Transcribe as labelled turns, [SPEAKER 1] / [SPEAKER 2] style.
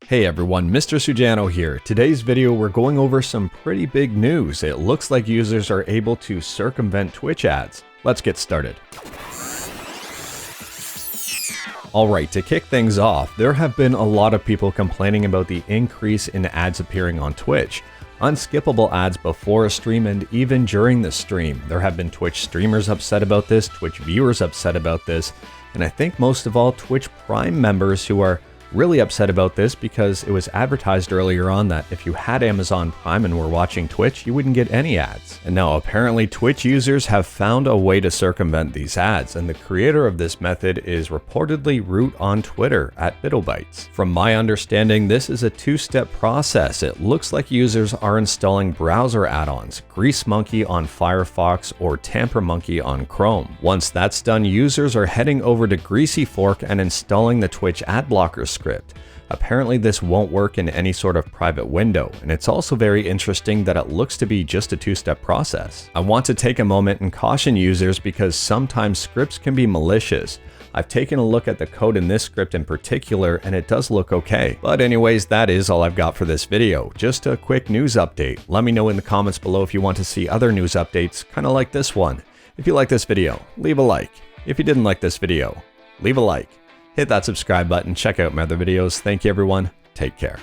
[SPEAKER 1] Hey everyone, Mr. Sujano here. Today's video we're going over some pretty big news. It looks like users are able to circumvent Twitch ads. Let's get started. Alright, to kick things off, there have been a lot of people complaining about the increase in ads appearing on Twitch. Unskippable ads before a stream and even during the stream. There have been Twitch streamers upset about this, Twitch viewers upset about this, and I think most of all Twitch Prime members who are really upset about this because it was advertised earlier on that if you had Amazon Prime and were watching Twitch, you wouldn't get any ads. And now apparently Twitch users have found a way to circumvent these ads, and the creator of this method is reportedly Root on Twitter at BiddleBytes. From my understanding, this is a two-step process. It looks like users are installing browser add-ons, Grease Monkey on Firefox or Tamper Monkey on Chrome. Once that's done, users are heading over to Greasy Fork and installing the Twitch adblocker script. Apparently this won't work in any sort of private window, and it's also very interesting that it looks to be just a two-step process. I want to take a moment and caution users because sometimes scripts can be malicious. I've taken a look at the code in this script in particular and it does look okay. But anyways, that is all I've got for this video. Just a quick news update. Let me know in the comments below if you want to see other news updates, kind of like this one. If you like this video, leave a like. If you didn't like this video, leave a like. Hit that subscribe button, check out my other videos. Thank you everyone, take care.